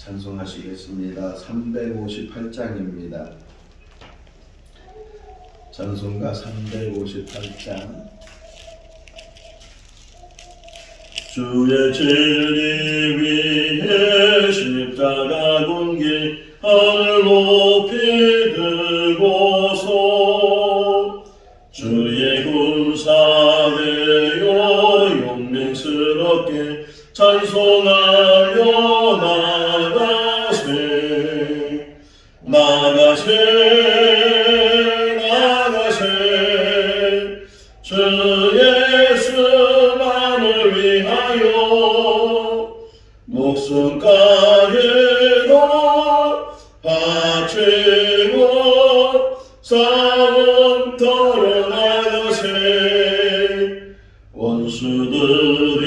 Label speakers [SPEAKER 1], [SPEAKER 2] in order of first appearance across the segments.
[SPEAKER 1] 찬송하시겠습니다. 358장입니다. 찬송가 358장. 주의 진리 위에 십자가 군길 하늘 높이 들고서 주의 군사되어 용맹스럽게 찬송하며 나가세 주 예수만을 위하여 목숨까지도 바치고 싸움터로 나가세. 원수들이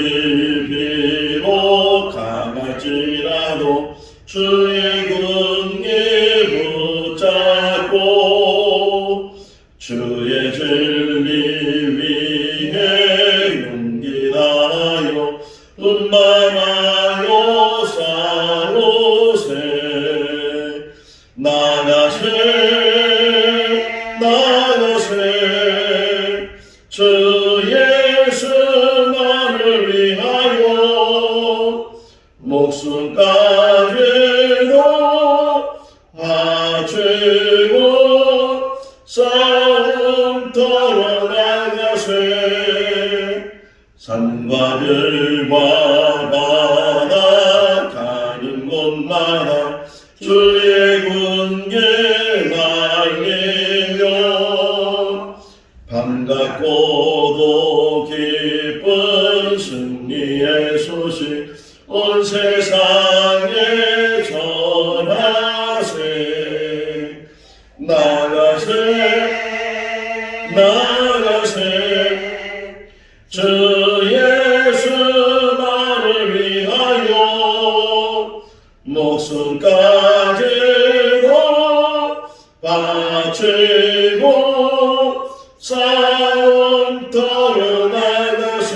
[SPEAKER 1] 비록 강할지라도 주의 군기 붙잡고 주의 진리 위에 용기 다하여 분만하여 싸우세. 나가세 주 예수만을 위하여 목숨까지도 바치고 싸움터로 나가세. 산과 들과 바다 가는 곳마다 주의 군기 날리며 반갑고도 기쁜 승리의 소식 온 세상에 전하세. 나가세 주 예수만을 위하여 목숨까지도 바치고 싸움터로 나가세.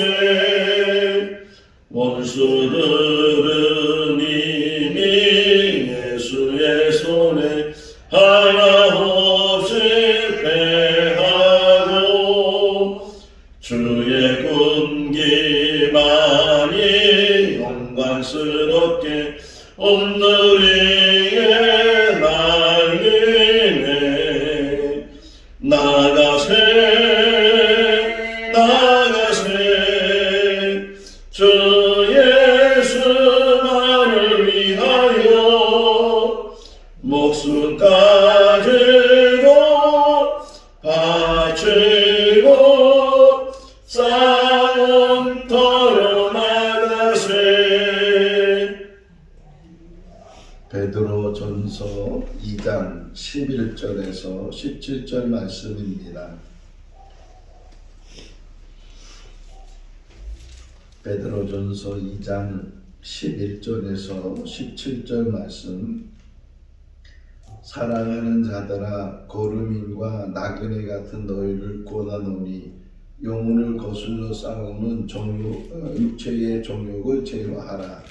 [SPEAKER 1] 원수들은 이미 예수의 손에 하나 없이 패하고 주의 군기만이 영광스럽게 온 누리에 날리네. 나가세 주 예수만을 위하여 목숨까지도 바치고 싸움터로 나가세. 베드로전서 2장 11절에서 17절 말씀입니다. 베드로전서 2장 11절에서 17절 말씀. 사랑하는 자들아, 거루민과 나그네 같은 너희를 권하노니 영혼을 거슬러 싸우는 육체의 정욕을 제어하라.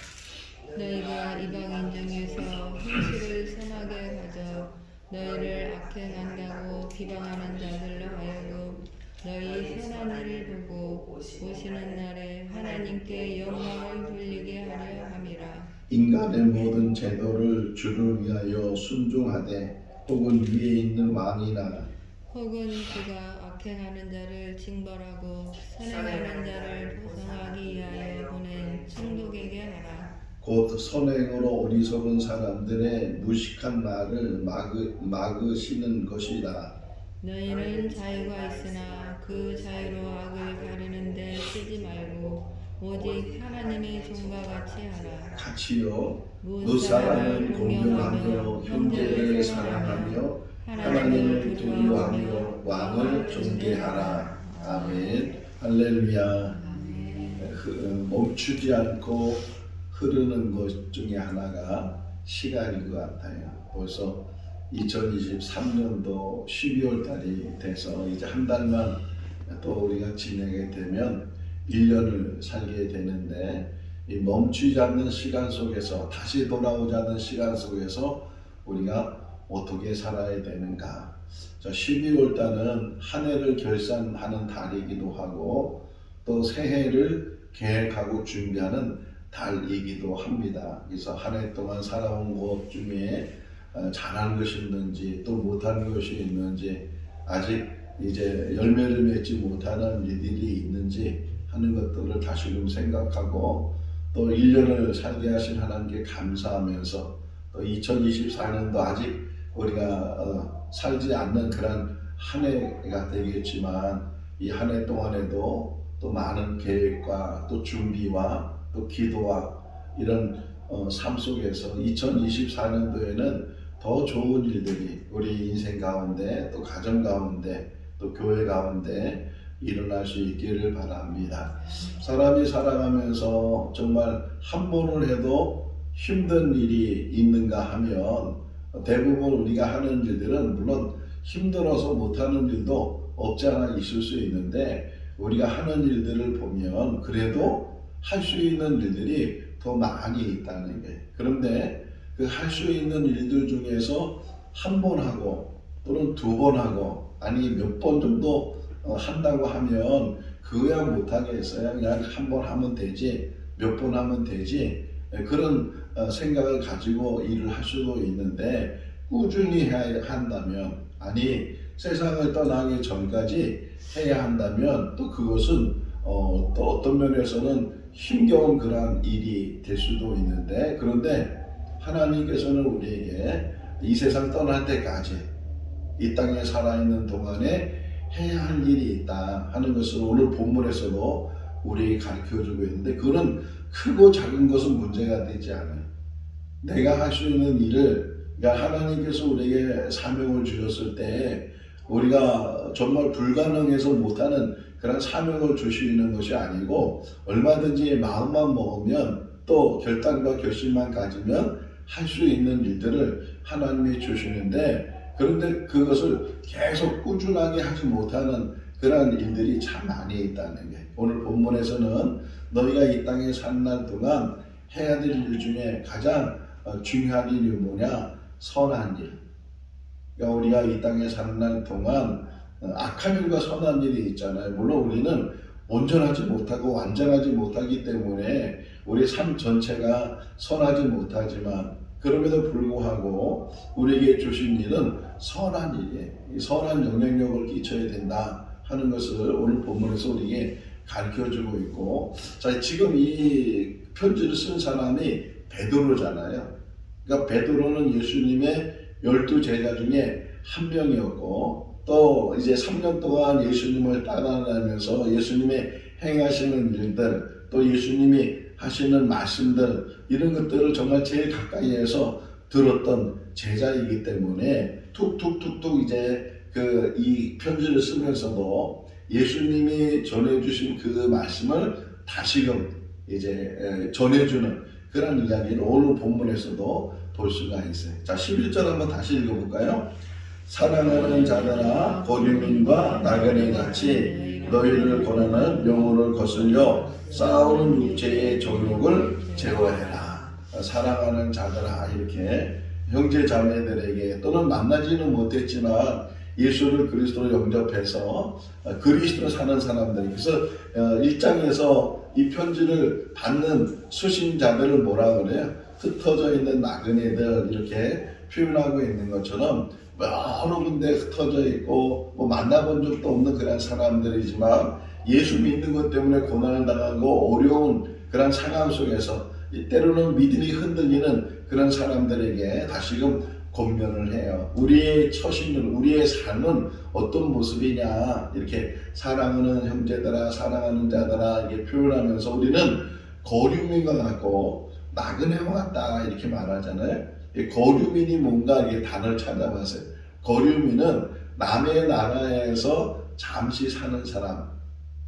[SPEAKER 2] 너희가 이방인 중에서 형식을 선하게 가져 너희를 악행한다고 비방하는 자들로 하여금 너희 선한 일을 보고 오시는 날에 하나님께 영광을 돌리게 하려 함이라.
[SPEAKER 1] 인간의 모든 제도를 주를 위하여 순종하되 혹은 위에 있는 왕이나
[SPEAKER 2] 혹은 그가 악행하는 자를 징벌하고 선행하는 자를 보상하기 위하여 보낸 총독에게 하라.
[SPEAKER 1] 곧 선행으로 어리석은 사람들의 무식한 말을 막으시는 것이라.
[SPEAKER 2] 너희는 자유가 있으나 그 자유로 악을 가리는데 쓰지 말고 오직 하나님의 종과 같이 하라.
[SPEAKER 1] 같이요. 무사람을 공경하며 형제를 사랑하며 하나님을 두려워하며 왕을 존귀하라. 아멘. 할렐루야. 멈추지 않고 흐르는 것 중에 하나가 시간인 것 같아요. 벌써 2023년도 12월 달이 돼서 이제 한 달만 또 우리가 지내게 되면 1년을 살게 되는데 이 멈추지 않는 시간 속에서 다시 돌아오지 않는 시간 속에서 우리가 어떻게 살아야 되는가. 12월 달은 한 해를 결산하는 달이기도 하고 또 새해를 계획하고 준비하는 달이기도 합니다. 그래서 한 해 동안 살아온 것 중에 잘한 것이 있는지 또 못한 것이 있는지 아직 이제 열매를 맺지 못하는 일들이 있는지 하는 것들을 다시금 생각하고 또 1년을 살게 하신 하나님께 감사하면서 또 2024년도 아직 우리가 살지 않는 그런 한 해가 되겠지만 이 한 해 동안에도 또 많은 계획과 또 준비와 또 기도와 이런 삶 속에서 2024년도에는 더 좋은 일들이 우리 인생 가운데 또 가정 가운데 또 교회 가운데 일어날 수 있기를 바랍니다. 사람이 살아가면서 정말 한 번을 해도 힘든 일이 있는가 하면 대부분 우리가 하는 일들은 물론 힘들어서 못하는 일도 없지 않아 있을 수 있는데 우리가 하는 일들을 보면 그래도 할 수 있는 일들이 더 많이 있다는 게. 그런데 그 할 수 있는 일들 중에서 한 번 하고 또는 두 번 하고 아니 몇 번 정도 한다고 하면 그거야 못하겠어요. 그냥 한 번 하면 되지 몇 번 하면 되지 그런 생각을 가지고 일을 할 수도 있는데 꾸준히 해야 한다면 아니 세상을 떠나기 전까지 해야 한다면 또 그것은 또 어떤 면에서는 힘겨운 그런 일이 될 수도 있는데 그런데 하나님께서는 우리에게 이 세상 떠날 때까지 이 땅에 살아있는 동안에 해야 할 일이 있다 하는 것을 오늘 본문에서도 우리에게 가르쳐주고 있는데 그런 크고 작은 것은 문제가 되지 않아요. 내가 할 수 있는 일을 그러니까 하나님께서 우리에게 사명을 주셨을 때 우리가 정말 불가능해서 못하는 그런 사명을 주시는 것이 아니고 얼마든지 마음만 먹으면 또 결단과 결심만 가지면 할 수 있는 일들을 하나님이 주시는데 그런데 그것을 계속 꾸준하게 하지 못하는 그런 일들이 참 많이 있다는 게 오늘 본문에서는 너희가 이 땅에 산 날 동안 해야 될 일 중에 가장 중요한 일이 뭐냐? 선한 일. 그러니까 우리가 이 땅에 사는 날 동안 악한 일과 선한 일이 있잖아요. 물론 우리는 온전하지 못하고 완전하지 못하기 때문에 우리 삶 전체가 선하지 못하지만 그럼에도 불구하고 우리에게 주신 일은 선한 일이에요. 이 선한 영향력을 끼쳐야 된다 하는 것을 오늘 본문에서 우리에게 가르쳐주고 있고 자 지금 이 편지를 쓴 사람이 베드로잖아요. 그러니까 베드로는 예수님의 12제자 중에 한 명이었고 또 이제 3년 동안 예수님을 따라다니면서 예수님의 행하시는 일들 또 예수님이 하시는 말씀들 이런 것들을 정말 제일 가까이에서 들었던 제자이기 때문에 툭툭툭툭 이제 이 편지를 쓰면서도 예수님이 전해주신 그 말씀을 다시금 이제 전해주는 그런 이야기를 오늘 본문에서도 볼 수가 있어요. 자, 11절 한번 다시 읽어볼까요? 사랑하는 자들아 고류민과 나그네 같이 너희를 권하는 명호를 거슬려 싸우는 육체의 정욕을 제어해라. 사랑하는 자들아 이렇게 형제 자매들에게 또는 만나지는 못했지만 예수를 그리스도로 영접해서 그리스도로 사는 사람들 그래서 1장에서 이 편지를 받는 수신자들을 뭐라 그래요? 흩어져 있는 나그네들 이렇게 표현하고 있는 것처럼 여러 군데 흩어져 있고 뭐 만나본 적도 없는 그런 사람들이지만 예수 믿는 것 때문에 고난을 당하고 어려운 그런 상황 속에서 때로는 믿음이 흔들리는 그런 사람들에게 다시금 권면을 해요. 우리의 처신은 우리의 삶은 어떤 모습이냐 이렇게 사랑하는 형제들아 사랑하는 자들아 이렇게 표현하면서 우리는 거류민과 같고 나그네와 같다 이렇게 말하잖아요. 거류민이 뭔가 이렇게 단어를 찾아봤어요. 거류민은 남의 나라에서 잠시 사는 사람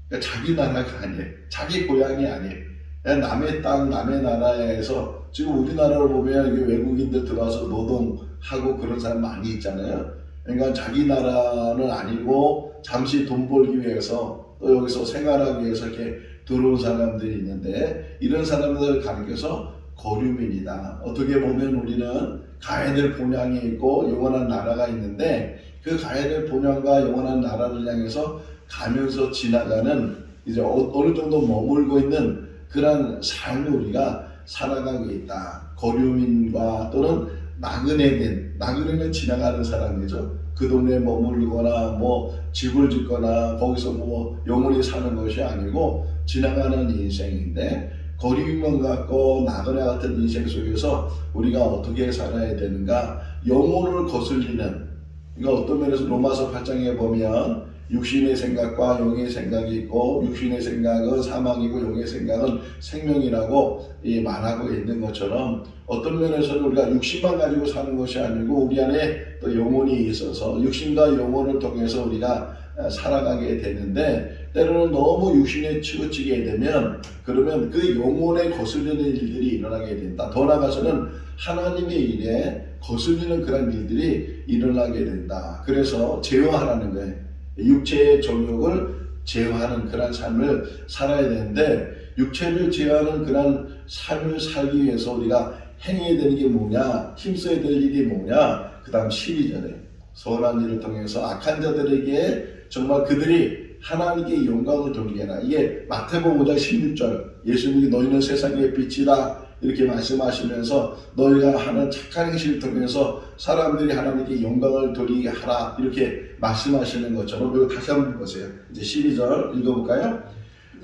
[SPEAKER 1] 그러니까 자기 나라가 아니에요. 자기 고향이 아니에요. 남의 땅 남의 나라에서 지금 우리나라로 보면 외국인들 들어와서 노동하고 그런 사람 많이 있잖아요. 그러니까 자기 나라는 아니고 잠시 돈 벌기 위해서 또 여기서 생활하기 위해서 이렇게 들어온 사람들이 있는데 이런 사람들을 가리켜서 거류민이다. 어떻게 보면 우리는 가해될 본향이 있고 영원한 나라가 있는데 그 가해될 본향과 영원한 나라를 향해서 가면서 지나가는 이제 어느 정도 머물고 있는 그런 삶을 우리가 살아가고 있다. 거류민과 또는 나그네는 지나가는 사람이죠. 그 동네에 머물거나 뭐 집을 짓거나 거기서 뭐 영원히 사는 것이 아니고 지나가는 인생인데 거리만 갖고 나그네 같은 인생 속에서 우리가 어떻게 살아야 되는가? 영혼을 거슬리는, 그러니까 어떤 면에서 로마서 8장에 보면 육신의 생각과 영의 생각이 있고 육신의 생각은 사망이고 영의 생각은 생명이라고 말하고 있는 것처럼 어떤 면에서는 우리가 육신만 가지고 사는 것이 아니고 우리 안에 또 영혼이 있어서 육신과 영혼을 통해서 우리가 살아가게 되는데 때로는 너무 육신에 치우치게 되면 그러면 그 영혼에 거슬리는 일들이 일어나게 된다. 더 나아가서는 하나님의 일에 거슬리는 그런 일들이 일어나게 된다. 그래서 제어하라는 거예요. 육체의 정욕을 제어하는 그런 삶을 살아야 되는데 육체를 제어하는 그런 삶을 살기 위해서 우리가 행해야 되는 게 뭐냐, 힘써야 될 일이 뭐냐. 그 다음 12절에 선한 일을 통해서 악한 자들에게 정말 그들이 하나님께 영광을 돌리게 하라. 이게 마태복음 5장 16절 예수님이 너희는 세상의 빛이다 이렇게 말씀하시면서 너희가 하는 착한 행실을 통해서 사람들이 하나님께 영광을 돌리게 하라 이렇게 말씀하시는 것처럼 그리고 다시 한번 보세요. 이제 12절 읽어볼까요?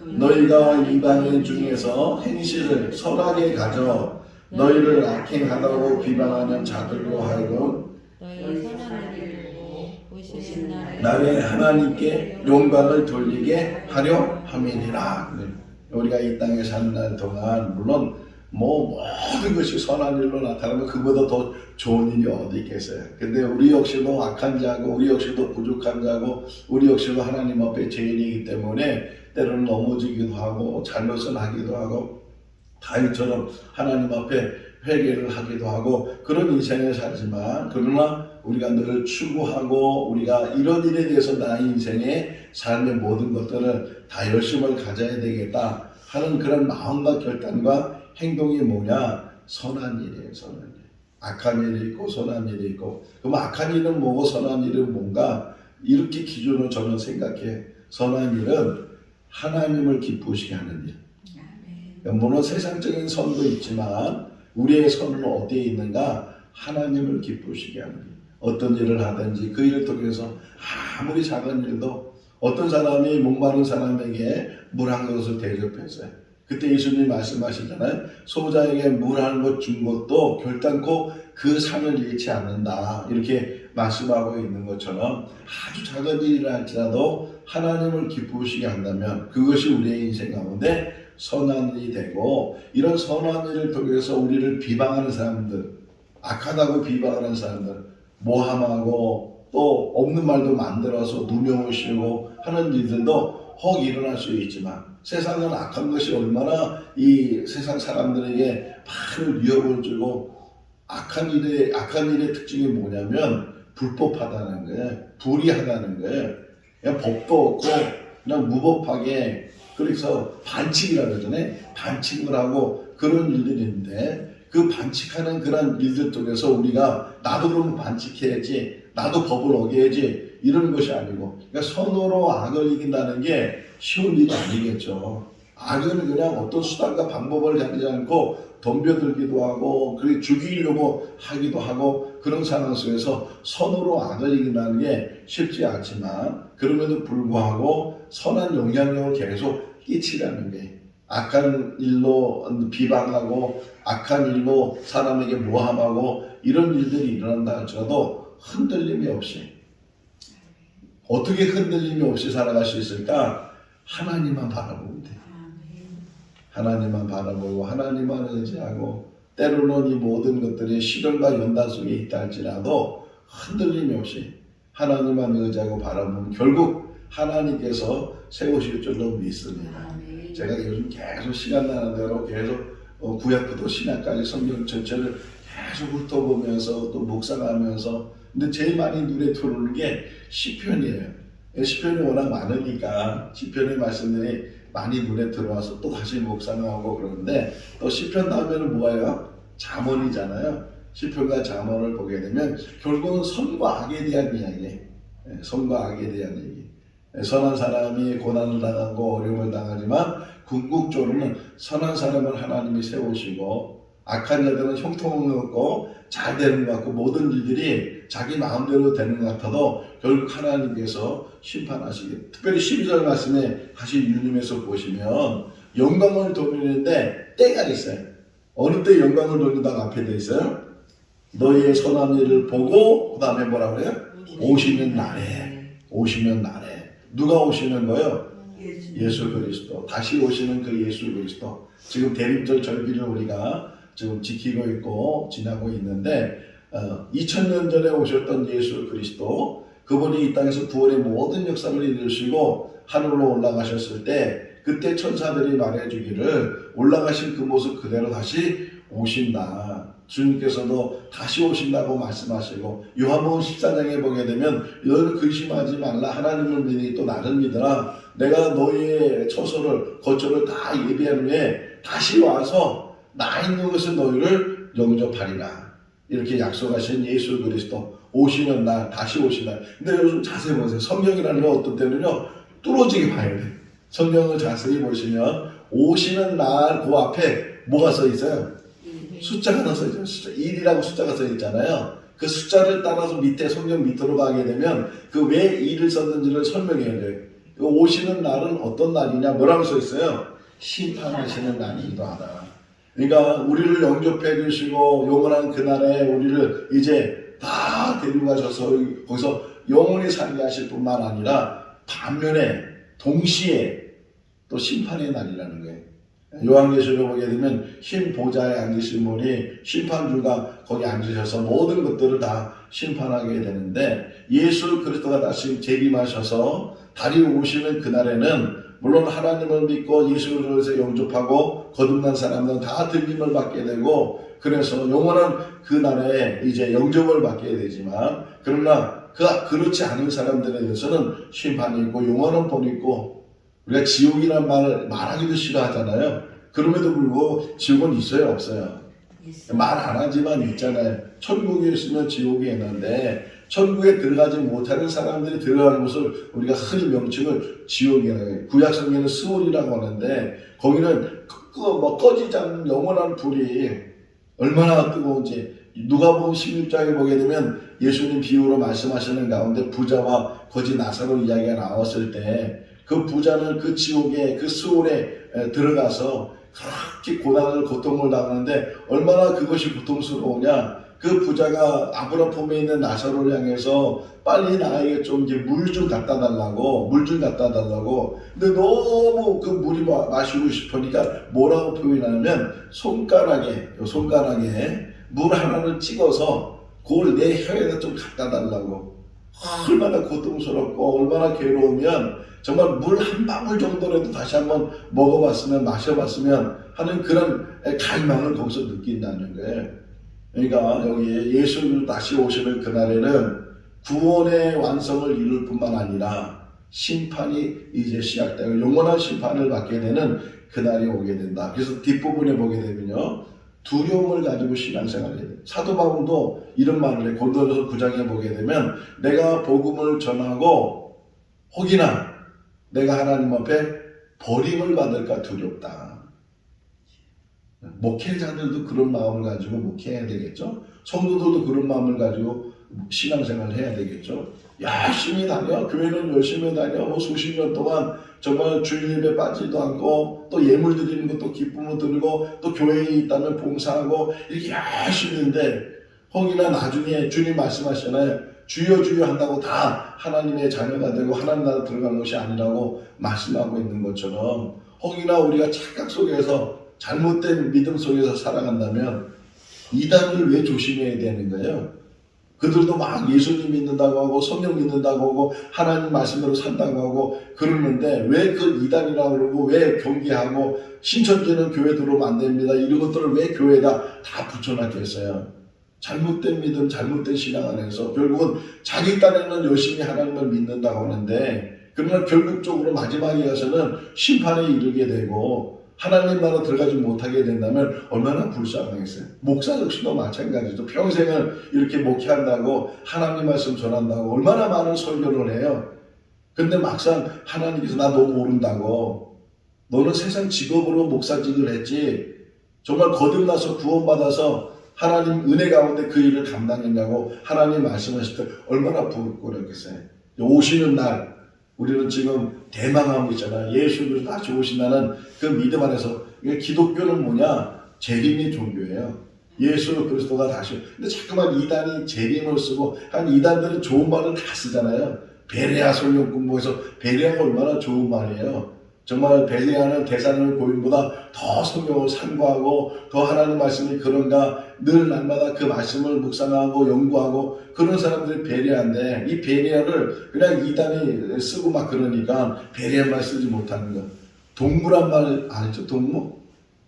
[SPEAKER 1] 너희가 이방인 중에서 행실을 선하게 가져 너희를 악행하다고 비방하는 자들로 하여금
[SPEAKER 2] 너희 선한 일을 보고 오시는
[SPEAKER 1] 날에 하나님께 영광을 돌리게 하려 함이니라. 우리가 이 땅에 사는 날 동안 물론 모든 것이 선한 일로 나타나면 그보다 더 좋은 일이 어디 있겠어요. 근데 우리 역시도 악한 자고 우리 역시도 부족한 자고 우리 역시도 하나님 앞에 죄인이기 때문에 때로는 넘어지기도 하고 잘못을 하기도 하고 다윗처럼 하나님 앞에 회개를 하기도 하고 그런 인생을 살지만 그러나 우리가 늘 추구하고 우리가 이런 일에 대해서 나의 인생의 삶의 모든 것들을 다 열심을 가져야 되겠다 하는 그런 마음과 결단과 행동이 뭐냐? 선한 일이에요. 선한 일. 악한 일이 있고 선한 일이 있고 그럼 악한 일은 뭐고 선한 일은 뭔가 이렇게 기준으로 저는 생각해. 선한 일은 하나님을 기쁘시게 하는 일. 물론 세상적인 선도 있지만 우리의 선은 어디에 있는가? 하나님을 기쁘시게 하는 일. 어떤 일을 하든지 그 일을 통해서 아무리 작은 일도 어떤 사람이 목마른 사람에게 물 한 그릇을 대접했어요. 그때 예수님이 말씀하시잖아요. 소자에게 물 한 것 준 것도 결단코 그 산을 잃지 않는다. 이렇게 말씀하고 있는 것처럼 아주 작은 일이라 할지라도 하나님을 기쁘시게 한다면 그것이 우리의 인생 가운데 선한 일이 되고 이런 선한 일을 통해서 우리를 비방하는 사람들, 악하다고 비방하는 사람들, 모함하고 또 없는 말도 만들어서 누명을 씌우고 하는 일들도 혹 일어날 수 있지만 세상은 악한 것이 얼마나 이 세상 사람들에게 많은 위협을 주고 악한 일의 특징이 뭐냐면 불법하다는 거예요. 불의하다는 거예요. 그냥 법도 없고 그냥 무법하게 그래서 반칙이라고 그러잖아요. 반칙을 하고 그런 일들인데 그 반칙하는 그런 일들 통해서 우리가 나도 그러면 반칙해야지 나도 법을 어겨야지 이런 것이 아니고 그러니까 선으로 악을 이긴다는 게 쉬운 일이 아니겠죠. 악은 그냥 어떤 수단과 방법을 가리지 않고 덤벼들기도 하고 그리고 죽이려고 하기도 하고 그런 상황 속에서 선으로 악을 이긴다는 게 쉽지 않지만 그럼에도 불구하고 선한 영향력을 계속 끼치라는 게 악한 일로 비방하고 악한 일로 사람에게 모함하고 이런 일들이 일어난다 할지라도 흔들림이 없이 어떻게 흔들림이 없이 살아갈 수 있을까? 하나님만 바라보면 돼. 하나님만 바라보고 하나님만 의지하고 때로는 이 모든 것들이 시련과 연단 속에 있다 할지라도 흔들림이 없이 하나님만 의지하고 바라보면 결국 하나님께서 세우실 줄로 믿습니다. 제가 요즘 계속 시간 나는 대로 계속 구약부터 신약까지 성경 전체를 계속 훑어보면서 또 묵상하면서 근데 제일 많이 눈에 들어오는 게 시편이에요. 시편이 워낙 많으니까 시편의 말씀들이 많이 눈에 들어와서 또 다시 묵상하고 그러는데 또 시편 다음에는 뭐예요? 잠언이잖아요. 시편과 잠언을 보게 되면 결국은 선과 악에 대한 이야기, 선과 악에 대한 얘기. 선한 사람이 고난을 당하고 어려움을 당하지만 궁극적으로는 선한 사람을 하나님이 세우시고 악한 자들은 형통을 얻고 잘 되는 것 같고 모든 일들이 자기 마음대로 되는 것 같아도 결국 하나님께서 심판하시게. 특별히 12절 말씀에 다시 유님에서 보시면 영광을 돌리는데 때가 있어요. 어느 때 영광을 돌린다고 앞에 돼 있어요? 너희의 선한 일을 보고 그 다음에 뭐라 그래요? 오시는 날에. 오시는 날에. 누가 오시는 거예요? 예수 그리스도. 다시 오시는 그 예수 그리스도. 지금 대림절 절기를 우리가 지금 지키고 있고 지나고 있는데 2000년 전에 오셨던 예수 그리스도, 그분이 이 땅에서 구원의 모든 역사를 이루시고 하늘로 올라가셨을 때 그때 천사들이 말해주기를 올라가신 그 모습 그대로 다시 오신다. 주님께서도 다시 오신다고 말씀하시고 요한복음 14장에 보게 되면 너희는 근심하지 말라. 하나님을 믿으니 또 나를 믿으라. 내가 너희의 처소를 거처를 다 예비한 후에 다시 와서 나 있는 곳에 너희를 영접하리라. 이렇게 약속하신 예수 그리스도 오시는 날, 다시 오시는 날. 근데 요즘 자세히 보세요. 성경이라는 건 어떤 때는요 뚫어지게 봐야 돼. 성경을 자세히 보시면 오시는 날 그 앞에 뭐가 써 있어요? 숫자가 하나 써 있잖아요. 숫자 1이라고 숫자가 써 있잖아요. 그 숫자를 따라서 밑에 성경 밑으로 가게 되면 그 왜 1을 썼는지를 설명해야 돼요. 오시는 날은 어떤 날이냐? 뭐라고 써 있어요? 심판하시는 날이기도 하다. 그러니까 우리를 영접해 주시고 영원한 그날에 우리를 이제 다 데리고 가셔서 거기서 영원히 살게 하실 뿐만 아니라 반면에 동시에 또 심판의 날이라는 거예요. 요한계시록 보게 되면 흰 보좌에 앉으신 분이 심판주가 거기 앉으셔서 모든 것들을 다 심판하게 되는데 예수 그리스도가 다시 재림하셔서 다시 오시는 그날에는 물론 하나님을 믿고 예수 그리스도에서 영접하고 거듭난 사람들은 다 들림을 받게 되고 그래서 영원한 그날에 이제 영접을 받게 되지만 그러나 그렇지 않은 사람들에 대해서는 심판이 있고 영원한 본이 있고 우리가 지옥이란 말을 말하기도 싫어하잖아요. 그럼에도 불구하고 지옥은 있어요, 없어요? 말 안 하지만 있잖아요. 천국에 있으면 지옥이 있는데 천국에 들어가지 못하는 사람들이 들어가는 곳을 우리가 흔히 명칭을 지옥이라고 해요. 구약성경에는 스올이라고 하는데 거기는 꺼지지 않는 영원한 불이 얼마나 뜨거운지 누가복음 16장에 보게 되면 예수님 비유로 말씀하시는 가운데 부자와 거지 나사로 이야기가 나왔을 때 그 부자는 그 지옥에 그 스올에 들어가서 그렇게 고난을 고통을 당하는데 얼마나 그것이 고통스러우냐. 그 부자가 아브라함 품에 있는 나사로를 향해서 빨리 나에게 좀 이제 물 좀 갖다 달라고 근데 너무 그 물이 마시고 싶으니까 뭐라고 표현하냐면 손가락에 물 하나를 찍어서 그걸 내 혀에다 좀 갖다 달라고. 얼마나 고통스럽고 얼마나 괴로우면 정말 물 한 방울 정도라도 다시 한번 먹어봤으면 마셔봤으면 하는 그런 갈망을 거기서 느낀다는 거예요. 그러니까 여기 예수님 다시 오시는 그날에는 구원의 완성을 이룰 뿐만 아니라 심판이 이제 시작되고 영원한 심판을 받게 되는 그날이 오게 된다. 그래서 뒷부분에 보게 되면요 두려움을 가지고 신앙생활을 해야 돼요. 사도 바울도 이런 말을 해. 고린도전서 9장에 보게 되면 내가 복음을 전하고 혹이나 내가 하나님 앞에 버림을 받을까 두렵다. 목회자들도 그런 마음을 가지고 목회해야 되겠죠. 성도들도 그런 마음을 가지고 신앙생활을 해야 되겠죠. 열심히 다녀. 교회는 열심히 다녀. 수십 년 동안 정말 주일 예배 빠지도 않고 또 예물 드리는 것도 기쁨을 드리고 또 교회에 있다면 봉사하고 이렇게 열심히 했는데 혹이나 나중에 주님 말씀하시잖아요. 주여 주여 한다고 다 하나님의 자녀가 되고 하나님 나라 들어간 것이 아니라고 말씀하고 있는 것처럼 혹이나 우리가 착각 속에서 잘못된 믿음 속에서 살아간다면 이단을 왜 조심해야 되는 거예요? 그들도 막 예수님 믿는다고 하고 성령 믿는다고 하고 하나님 말씀대로 산다고 하고 그러는데 왜 그 이단이라고 그러고 왜 경계하고 신천지는 교회 들어오면 안 됩니다. 이런 것들을 왜 교회에다 다 붙여놨겠어요? 잘못된 믿음, 잘못된 신앙 안에서 결국은 자기 딴에는 열심히 하나님을 믿는다고 하는데 그러나 결국적으로 마지막에 가서는 심판에 이르게 되고 하나님 나라 들어가지 못하게 된다면 얼마나 불쌍하겠어요. 목사 역시도 마찬가지죠. 평생을 이렇게 목회한다고 하나님 말씀 전한다고 얼마나 많은 설교를 해요. 근데 막상 하나님께서 나 너 모른다고, 너는 세상 직업으로 목사직을 했지 정말 거듭나서 구원받아서 하나님 은혜 가운데 그 일을 감당했냐고 하나님 말씀하실 때 얼마나 부끄럽겠어요. 오시는 날 우리는 지금 대망하고 있잖아요. 예수 그리스도 다시 오신다는 그 믿음 안에서. 기독교는 뭐냐? 재림의 종교예요. 예수 그리스도가 다시. 근데 자꾸만 이단이 재림을 쓰고, 한 이단들은 좋은 말을 다 쓰잖아요. 베레아 성경 공부해서 베레아가 얼마나 좋은 말이에요. 정말 베레아는 데살로니가 고린보다 더 성경을 상고하고 더 하나님 말씀이 그런가 늘 날마다 그 말씀을 묵상하고 연구하고 그런 사람들이 베레아인데, 이 베레아를 그냥 이단이 쓰고 막 그러니까 베레아만 쓰지 못하는 거. 동무란 말 알죠? 동무?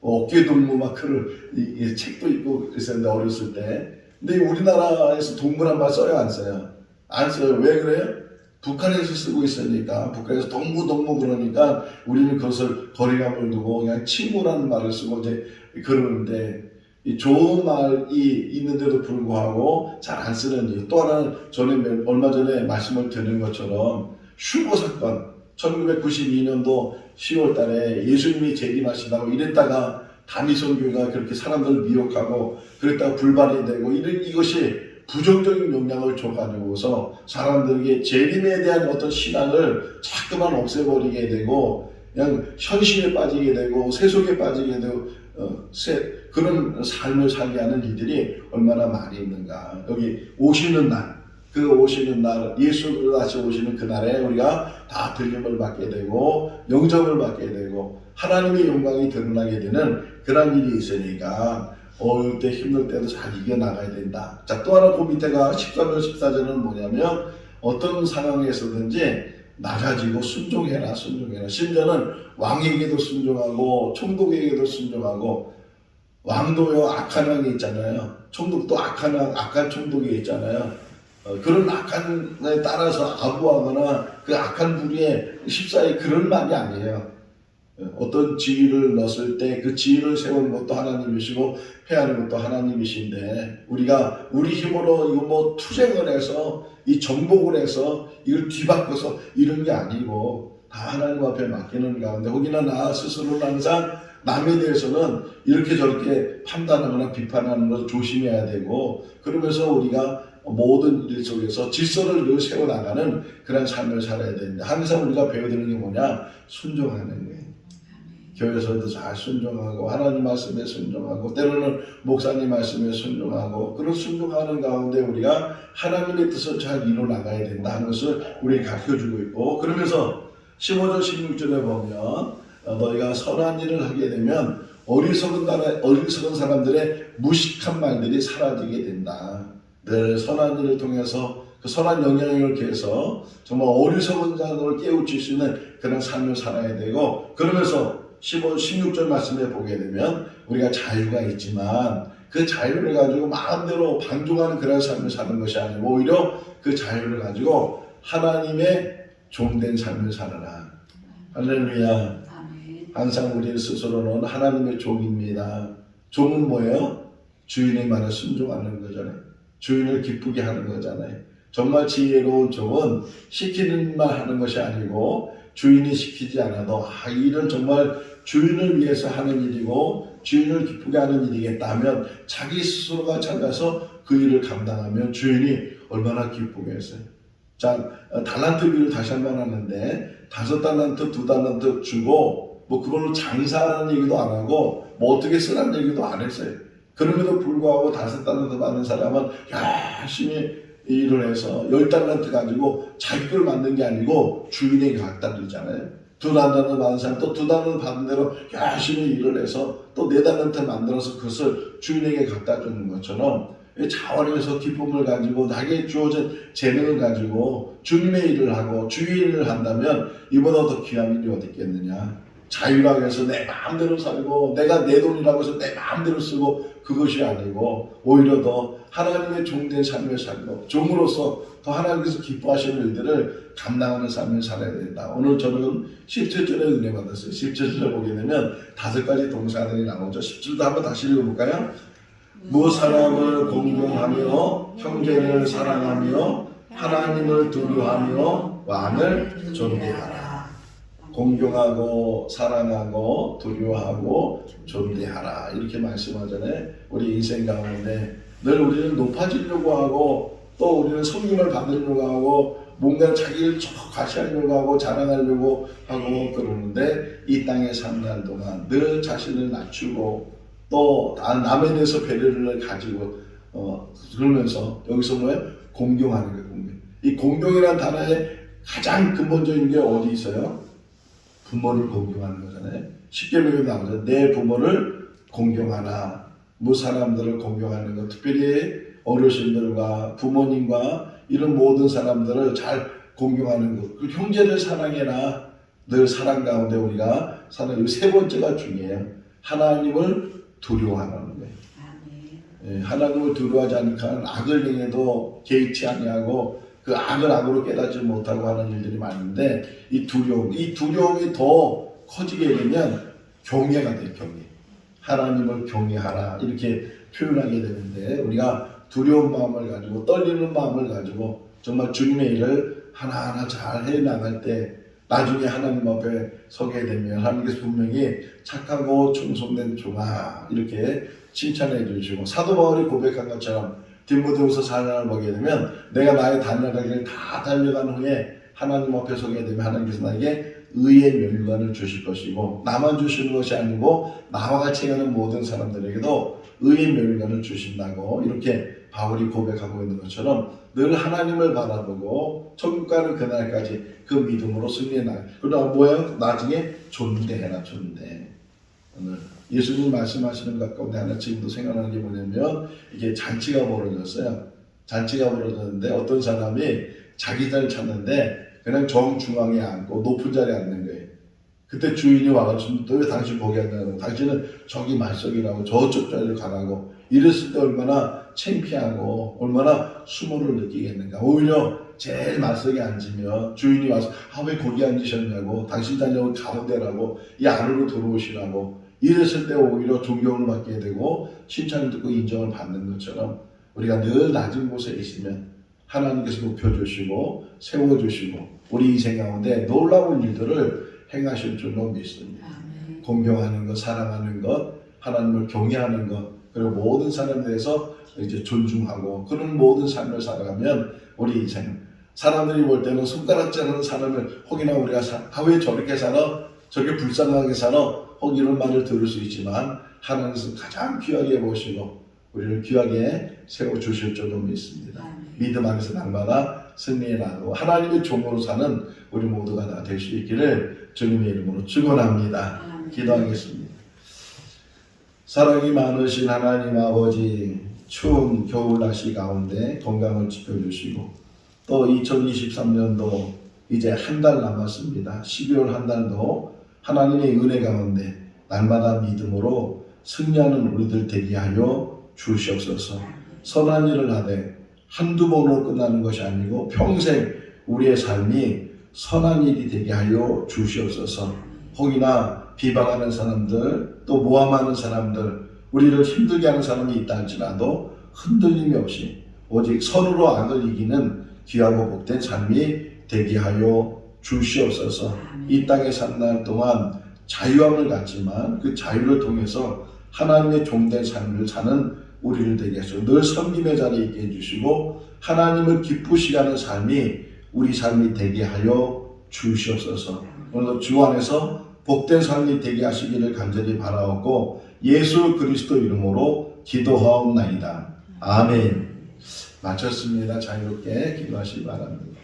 [SPEAKER 1] 어깨 동무 막 그런 이 책도 있고 그랬었는데 어렸을 때. 근데 우리나라에서 동무란 말 써요, 안 써요? 안 써요. 왜 그래요? 북한에서 쓰고 있으니까, 북한에서 동무 그러니까 우리는 그것을 거리감을 두고 그냥 친구라는 말을 쓰고 이제 그러는데, 이 좋은 말이 있는데도 불구하고 잘 안 쓰는 이유. 또 하나는 전에 얼마 전에 말씀을 드린 것처럼 슈거 사건, 1992년도 10월 달에 예수님이 재림하신다고 이랬다가 다미성교회가 그렇게 사람들을 미혹하고 그랬다가 불발이 되고 이것이 부정적인 영향을 줘가지고서 사람들에게 재림에 대한 어떤 신앙을 자꾸만 없애버리게 되고 그냥 현실에 빠지게 되고 세속에 빠지게 되고 그런 삶을 살게 하는 이들이 얼마나 많이 있는가. 여기 오시는 날, 그 오시는 날, 예수 다시 오시는 그날에 우리가 다 들림을 받게 되고 영접을 받게 되고 하나님의 영광이 드러나게 되는 그런 일이 있으니까 어려울 때 힘들 때도 잘 이겨나가야 된다. 자, 또 하나 그 밑에가 13절 14절은 뭐냐면 어떤 상황에서든지 낮아지고 순종해라. 심지어는 왕에게도 순종하고 총독에게도 순종하고. 왕도요 악한 왕이 있잖아요. 총독도 악한 총독이 있잖아요. 그런 악한에 따라서 아부하거나 그 악한 부리에 휩싸이 그런 말이 아니에요. 어떤 지위를 넣었을 때 그 지위를 세우는 것도 하나님이시고 패하는 것도 하나님이신데, 우리가 우리 힘으로 이거 뭐 투쟁을 해서 이 정복을 해서 이걸 뒤바꿔서 이런 게 아니고 다 하나님 앞에 맡기는 가운데, 혹이나 나 스스로는 항상 남에 대해서는 이렇게 저렇게 판단하거나 비판하는 것을 조심해야 되고, 그러면서 우리가 모든 일 속에서 질서를 늘 세워나가는 그런 삶을 살아야 됩니다. 항상 우리가 배워드리는 게 뭐냐? 순종하는 거예요. 교회에서도 잘 순종하고 하나님 말씀에 순종하고 때로는 목사님 말씀에 순종하고, 그런 순종하는 가운데 우리가 하나님의 뜻을 잘 이뤄나가야 된다 하는 것을 우리에게 가르쳐주고 있고, 그러면서 15절 16절에 보면 너희가 선한 일을 하게 되면 어리석은 사람들의 무식한 말들이 사라지게 된다. 늘 선한 일을 통해서 그 선한 영향력을 계해서 정말 어리석은 자들을 깨우칠 수 있는 그런 삶을 살아야 되고, 그러면서 15, 16절 말씀에 보게 되면 우리가 자유가 있지만 그 자유를 가지고 마음대로 방종하는 그런 삶을 사는 것이 아니고 오히려 그 자유를 가지고 하나님의 종된 삶을 살아라. 할렐루야. 항상 우리 스스로는 하나님의 종입니다. 종은 뭐예요? 주인의 말에 순종하는 거잖아요. 주인을 기쁘게 하는 거잖아요. 정말 지혜로운 종은 시키는 말 하는 것이 아니고 주인이 시키지 않아도 이 일은 정말 주인을 위해서 하는 일이고 주인을 기쁘게 하는 일이겠다 하면 자기 스스로가 찾아서 그 일을 감당하면 주인이 얼마나 기쁘게 했어요. 자, 달란트 비를 다시 한번 하는데 5달란트, 2달란트 주고 뭐 그걸로 장사하는 얘기도 안 하고 뭐 어떻게 쓰라는 얘기도 안 했어요. 그럼에도 불구하고 5달란트 받는 사람은 열심히 일을 해서 10달란트 가지고 자기 걸 만든 게 아니고 주인에게 갖다 드리잖아요. 2달란트 받은 사람 또 2달란트 받은 대로 열심히 일을 해서 또 4달란트 만들어서 그것을 주인에게 갖다 주는 것처럼 자원에서 기쁨을 가지고 나에게 주어진 재능을 가지고 주님의 일을 하고 주의 일을 한다면 이보다 더 귀한 일이 어디 있겠느냐. 자유라고 해서 내 마음대로 살고 내가 내 돈이라고 해서 내 마음대로 쓰고 그것이 아니고 오히려 더 하나님의 종된 삶을 살고 종으로서 더 하나님께서 기뻐하시는 일들을 감당하는 삶을 살아야 된다. 오늘 저는 17절에 은혜 받았어요. 17절에 보게 되면 5가지 동사들이 나오죠. 10절도 한번 다시 읽어볼까요? 무사람을 공경하며 형제를 사랑하며 하나님을 두려워하며 왕을 존대하라. 공경하고 사랑하고 두려워하고 존대하라 이렇게 말씀하잖아요. 우리 인생 가운데 늘 우리는 높아지려고 하고 또 우리는 성령을 받으려고 하고 뭔가 자기를 쭉 과시하려고 하고 자랑하려고 하고 그러는데 이 땅에 사는 날 동안 늘 자신을 낮추고 또 남에 대해서 배려를 가지고 그러면서 여기서 뭐예요? 공경하는 거예요. 공경. 이 공경이라는 단어의 가장 근본적인 게 어디 있어요? 부모를 공경하는 거잖아요. 십계명에 나오죠. 내 부모를 공경하라. 무사람들을 공경하는 것, 특별히 어르신들과 부모님과 이런 모든 사람들을 잘 공경하는 것. 그 형제를 사랑해라. 늘 사랑 가운데 우리가 사는 이 세 번째가 중요해요. 하나님을 두려워하는 거예요. 예, 하나님을 두려워하지 않으니까 악을 행해도 개의치 아니하고 그 악을 악으로 깨닫지 못하고 하는 일들이 많은데 이 두려움이 더 커지게 되면 경외가 돼요. 경외. 하나님을 경외하라 이렇게 표현하게 되는데 우리가 두려운 마음을 가지고 떨리는 마음을 가지고 정말 주님의 일을 하나하나 잘 해나갈 때 나중에 하나님 앞에 서게 되면 하나님께서 분명히 착하고 충성된 종아 이렇게 칭찬해 주시고 사도 바울이 고백한 것처럼 디모데후서 4장을 보게 되면 내가 나의 달려갈 길을 다 달려간 후에 하나님 앞에 서게 되면 하나님께서 나에게 의의 멸관을 주실 것이고 나만 주시는 것이 아니고 나와 같이 가는 모든 사람들에게도 의의 멸관을 주신다고 이렇게 바울이 고백하고 있는 것처럼 늘 하나님을 바라보고 천국 가는 그날까지 그 믿음으로 승리해 나가. 그러나 뭐야? 나중에 존대해라. 존대. 오늘 예수님 말씀하시는 것 가운데 하나 지금도 생각나는 게 뭐냐면 이게 잔치가 벌어졌어요. 잔치가 벌어졌는데 어떤 사람이 자기 자리를 찾는데 그냥 정중앙에 앉고 높은 자리에 앉는 거예요. 그때 주인이 와가지고 또 왜 당신 거기 앉냐고 당신은 저기 말석이라고 저쪽 자리를 가라고 이랬을 때 얼마나 창피하고 얼마나 수모를 느끼겠는가. 오히려 제일 말석에 앉으면 주인이 와서 왜 거기 앉으셨냐고 당신 자리는 가운데라고 이 안으로 들어오시라고 이랬을 때 오히려 존경을 받게 되고 칭찬을 듣고 인정을 받는 것처럼 우리가 늘 낮은 곳에 있으면 하나님께서 높여주시고 세워주시고 우리 인생 가운데 놀라운 일들을 행하실 줄로 믿습니다. 공경하는 것, 사랑하는 것, 하나님을 경외하는 것, 그리고 모든 사람에 대해서 이제 존중하고 그런 모든 삶을 살아가면 우리 인생 사람들이 볼 때는 손가락질 하는 사람을 혹이나 우리가 왜 저렇게 살아? 저렇게 불쌍하게 살아? 혹 이런 말을 들을 수 있지만 하나님께서 가장 귀하게 보시고 우리를 귀하게 세워주실 줄로 믿습니다. 믿음 안에서 날마다 승리해 나가고 하나님의 종으로 사는 우리 모두가 다 될 수 있기를 주님의 이름으로 축원합니다. 기도하겠습니다. 사랑이 많으신 하나님 아버지 추운 겨울날씨 가운데 건강을 지켜주시고 또 2023년도 이제 한 달 남았습니다. 12월 한 달도 하나님의 은혜 가운데 날마다 믿음으로 승리하는 우리들 되게 하여 주시옵소서. 선한 일을 하되 한두 번으로 끝나는 것이 아니고 평생 우리의 삶이 선한 일이 되게 하여 주시옵소서. 혹이나 비방하는 사람들 또 모함하는 사람들 우리를 힘들게 하는 사람이 있다 할지라도 흔들림이 없이 오직 선으로 악을 이기는 귀하고 복된 삶이 되게 하여 주시옵소서. 이 땅에 산 날 동안 자유함을 갖지만 그 자유를 통해서 하나님의 종된 삶을 사는 우리를 되게 하시고 늘 섬김의 자리에 있게 해주시고 하나님을 기쁘시게 하는 삶이 우리 삶이 되게 하여 주시옵소서. 오늘도 주 안에서 복된 삶이 되게 하시기를 간절히 바라옵고 예수 그리스도 이름으로 기도하옵나이다. 아멘. 마쳤습니다. 자유롭게 기도하시기 바랍니다.